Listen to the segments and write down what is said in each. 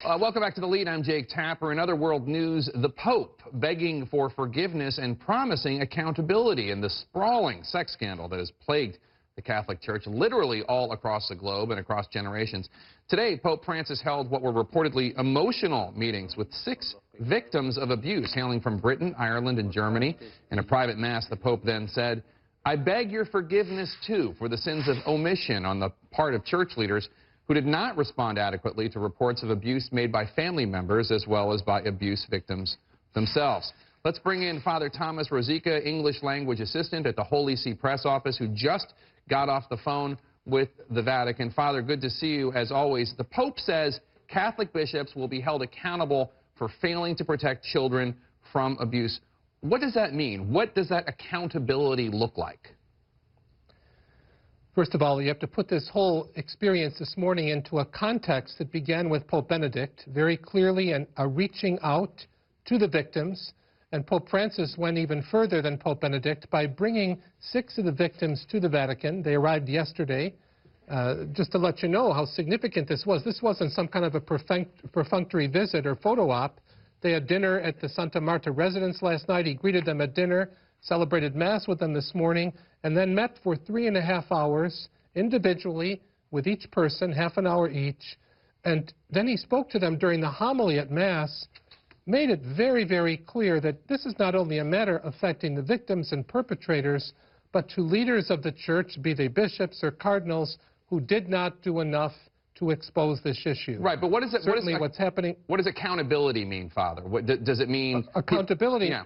Welcome back to The Lead. I'm Jake Tapper. In other world news, the Pope begging for forgiveness and promising accountability in the sprawling sex scandal that has plagued the Catholic Church literally all across the globe and across generations. Today, Pope Francis held what were reportedly emotional meetings with 6 victims of abuse hailing from Britain, Ireland, and Germany. In a private mass, the Pope then said, "I beg your forgiveness, too, for the sins of omission on the part of church leaders who did not respond adequately to reports of abuse made by family members as well as by abuse victims themselves." Let's bring in Father Thomas Rosica, English language assistant at the Holy See Press Office, who just got off the phone with the Vatican. Father, good to see you as always. The Pope says Catholic bishops will be held accountable for failing to protect children from abuse. What does that mean? What does that accountability look like? First of all, you have to put this whole experience this morning into a context that began with Pope Benedict, very clearly and a reaching out to the victims. And Pope Francis went even further than Pope Benedict by bringing 6 of the victims to the Vatican. They arrived yesterday. Just to let you know how significant this was, this wasn't some kind of a perfunctory visit or photo op. They had dinner at the Santa Marta residence last night. He greeted them at dinner, celebrated Mass with them this morning, and then met for 3.5 hours individually with each person, half an hour each. And then he spoke to them during the homily at Mass, made it very, very clear that this is not only a matter affecting the victims and perpetrators, but to leaders of the church, be they bishops or cardinals, who did not do enough to expose this issue. Right, but what is it? Certainly what's happening. What does accountability mean, Father? What does it mean? Accountability. Yeah.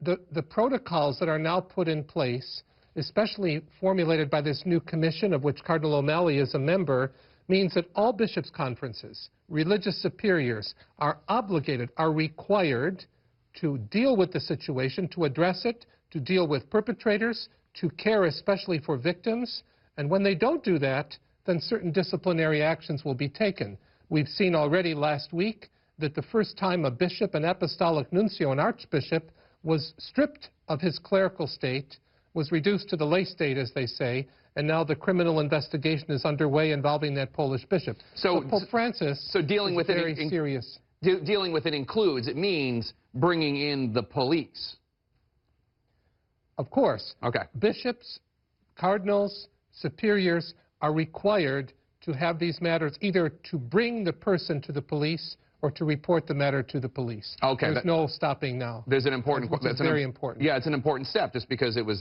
The protocols that are now put in place, especially formulated by this new commission of which Cardinal O'Malley is a member, means that all bishops' conferences, religious superiors, are obligated, are required to deal with the situation, to address it, to deal with perpetrators, to care especially for victims. And when they don't do that, then certain disciplinary actions will be taken. We've seen already last week that the first time a bishop, an apostolic nuncio, an archbishop, was stripped of his clerical state, was reduced to the lay state, as they say, and now the criminal investigation is underway involving that Polish bishop. So Pope Francis dealing with very serious. Dealing with it includes, it means bringing in the police. Of course. Okay. Bishops, cardinals, superiors are required to have these matters either to bring the person to the police or to report the matter to the police. Okay. There's no stopping now. There's an important... That's very important. Yeah, it's an important step just because it was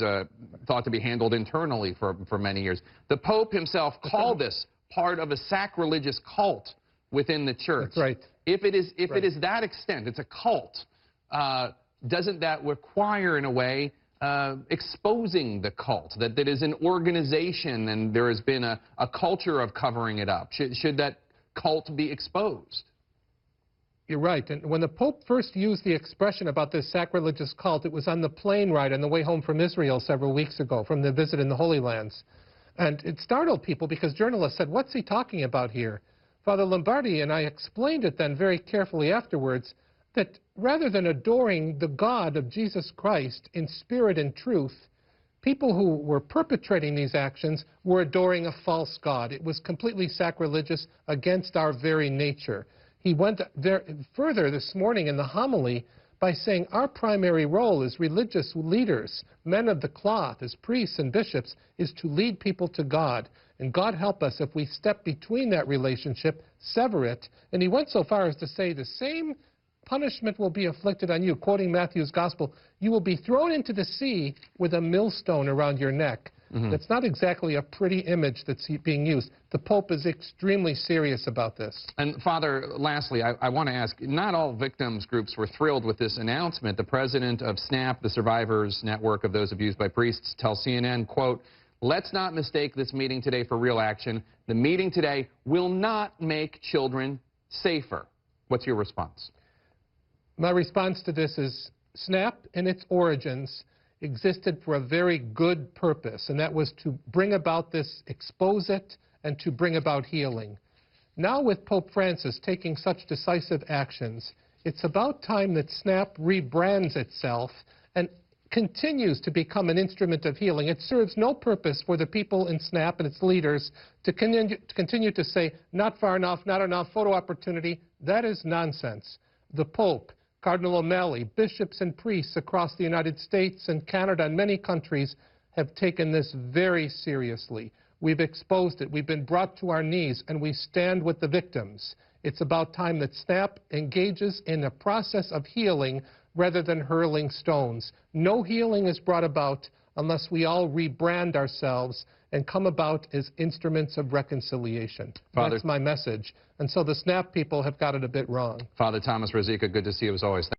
thought to be handled internally for many years. The Pope himself called this part of a sacrilegious cult within the church. That's right. If it is that extent, it's a cult, doesn't that require, in a way, exposing the cult, that is an organization and there has been a culture of covering it up? Should that cult be exposed? You're right. And when the Pope first used the expression about this sacrilegious cult, it was on the plane ride on the way home from Israel several weeks ago, from the visit in the Holy Lands. And it startled people because journalists said, what's he talking about here? Father Lombardi and I explained it then very carefully afterwards, that rather than adoring the God of Jesus Christ in spirit and truth, people who were perpetrating these actions were adoring a false God. It was completely sacrilegious against our very nature. He went there further this morning in the homily by saying our primary role as religious leaders, men of the cloth, as priests and bishops, is to lead people to God. And God help us if we step between that relationship, sever it. And he went so far as to say the same punishment will be inflicted on you. Quoting Matthew's gospel, you will be thrown into the sea with a millstone around your neck. Mm-hmm. That's not exactly a pretty image that's being used. The Pope is extremely serious about this. And Father, lastly, I want to ask, not all victims groups were thrilled with this announcement. The president of SNAP, the Survivors Network of Those Abused by Priests, tells CNN, quote, "Let's not mistake this meeting today for real action. The meeting today will not make children safer." What's your response? My response to this is SNAP in its origins existed for a very good purpose, and that was to bring about this, expose it, and to bring about healing. Now with Pope Francis taking such decisive actions, it's about time that SNAP rebrands itself and continues to become an instrument of healing. It serves no purpose for the people in SNAP and its leaders to continue to say, not far enough, not enough, photo opportunity. That is nonsense. The Pope, Cardinal O'Malley, bishops and priests across the United States and Canada and many countries have taken this very seriously. We've exposed it. We've been brought to our knees, and we stand with the victims. It's about time that SNAP engages in a process of healing rather than hurling stones. No healing is brought about unless we all rebrand ourselves and come about as instruments of reconciliation. Father, that's my message. And so the SNAP people have got it a bit wrong. Father Thomas Rosica, good to see you as always.